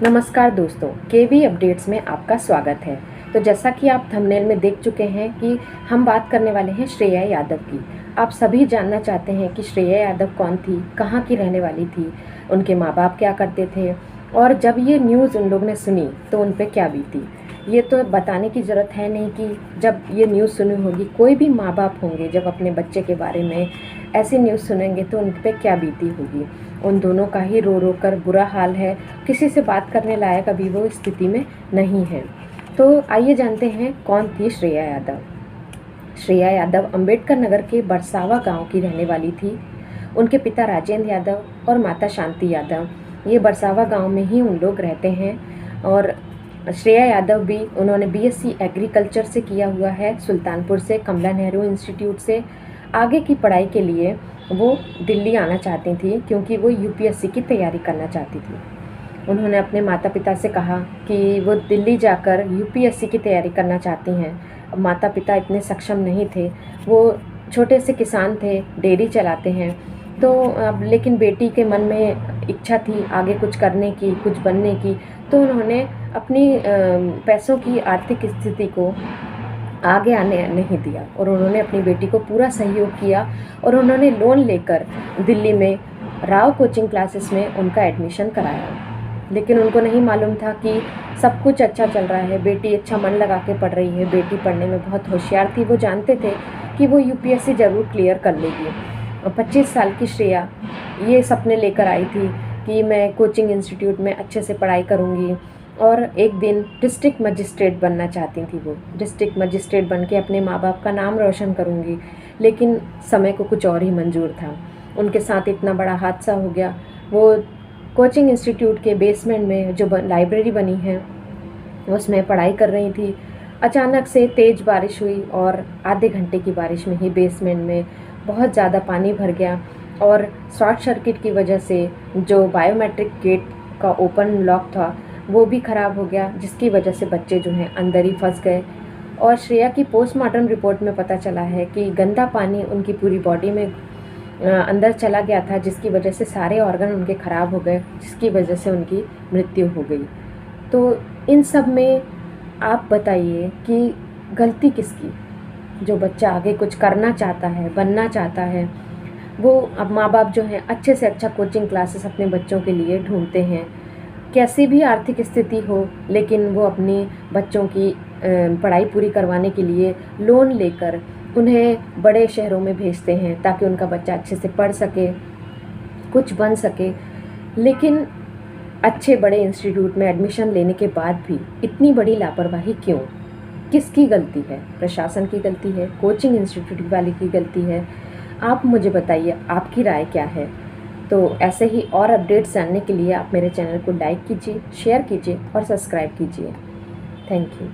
नमस्कार दोस्तों, केवी अपडेट्स में आपका स्वागत है। तो जैसा कि आप थंबनेल में देख चुके हैं कि हम बात करने वाले हैं श्रेया यादव की। आप सभी जानना चाहते हैं कि श्रेया यादव कौन थी, कहाँ की रहने वाली थी, उनके माँ बाप क्या करते थे और जब ये न्यूज़ उन लोग ने सुनी तो उन पर क्या बीती। ये तो बताने की ज़रूरत है नहीं कि जब ये न्यूज़ सुनी होगी, कोई भी माँ बाप होंगे जब अपने बच्चे के बारे में ऐसी न्यूज़ सुनेंगे तो उन पर क्या बीती होगी। उन दोनों का ही रो रो कर बुरा हाल है, किसी से बात करने लायक अभी वो स्थिति में नहीं है। तो आइए जानते हैं कौन थी श्रेया यादव। श्रेया यादव अंबेडकर नगर के बरसावा गांव की रहने वाली थी। उनके पिता राजेंद्र यादव और माता शांति यादव, ये बरसावा गांव में ही उन लोग रहते हैं। और श्रेया यादव भी उन्होंने बीएससी एग्रीकल्चर से किया हुआ है, सुल्तानपुर से, कमला नेहरू इंस्टीट्यूट से। आगे की पढ़ाई के लिए वो दिल्ली आना चाहती थी क्योंकि वो यूपीएससी की तैयारी करना चाहती थी। उन्होंने अपने माता पिता से कहा कि वो दिल्ली जाकर यूपीएससी की तैयारी करना चाहती हैं। अब माता पिता इतने सक्षम नहीं थे, वो छोटे से किसान थे, डेयरी चलाते हैं। तो अब लेकिन बेटी के मन में इच्छा थी आगे कुछ करने की, कुछ बनने की। तो उन्होंने अपनी पैसों की आर्थिक स्थिति को आगे आने नहीं दिया और उन्होंने अपनी बेटी को पूरा सहयोग किया और उन्होंने लोन लेकर दिल्ली में राव कोचिंग क्लासेस में उनका एडमिशन कराया। लेकिन उनको नहीं मालूम था कि सब कुछ अच्छा चल रहा है, बेटी अच्छा मन लगा के पढ़ रही है, बेटी पढ़ने में बहुत होशियार थी। वो जानते थे कि वो यूपीएससी ज़रूर क्लियर कर लेगी। और 25 साल की श्रेया ये सपने लेकर आई थी कि मैं कोचिंग इंस्टीट्यूट में अच्छे से पढ़ाई करूँगी और एक दिन डिस्ट्रिक्ट मजिस्ट्रेट बनना चाहती थी। वो डिस्ट्रिक्ट मजिस्ट्रेट बन के अपने माँ बाप का नाम रोशन करूँगी। लेकिन समय को कुछ और ही मंजूर था। उनके साथ इतना बड़ा हादसा हो गया। वो कोचिंग इंस्टीट्यूट के बेसमेंट में जो लाइब्रेरी बनी है उसमें पढ़ाई कर रही थी। अचानक से तेज़ बारिश हुई और आधे घंटे की बारिश में ही बेसमेंट में बहुत ज़्यादा पानी भर गया और शॉर्ट सर्किट की वजह से जो बायोमेट्रिक गेट का ओपन लॉक था वो भी ख़राब हो गया, जिसकी वजह से बच्चे जो हैं अंदर ही फंस गए। और श्रेया की पोस्टमार्टम रिपोर्ट में पता चला है कि गंदा पानी उनकी पूरी बॉडी में अंदर चला गया था, जिसकी वजह से सारे ऑर्गन उनके ख़राब हो गए, जिसकी वजह से उनकी मृत्यु हो गई। तो इन सब में आप बताइए कि गलती किसकी? जो बच्चा आगे कुछ करना चाहता है, बनना चाहता है, वो अब माँ बाप जो हैं अच्छे से अच्छा कोचिंग क्लासेस अपने बच्चों के लिए ढूंढते हैं। कैसी भी आर्थिक स्थिति हो, लेकिन वो अपनी बच्चों की पढ़ाई पूरी करवाने के लिए लोन लेकर उन्हें बड़े शहरों में भेजते हैं ताकि उनका बच्चा अच्छे से पढ़ सके, कुछ बन सके। लेकिन अच्छे बड़े इंस्टीट्यूट में एडमिशन लेने के बाद भी इतनी बड़ी लापरवाही क्यों? किसकी गलती है? प्रशासन की गलती है? कोचिंग इंस्टीट्यूट वाले की गलती है? आप मुझे बताइए, आपकी राय क्या है? तो ऐसे ही और अपडेट्स जानने के लिए आप मेरे चैनल को लाइक कीजिए, शेयर कीजिए और सब्सक्राइब कीजिए। Thank you.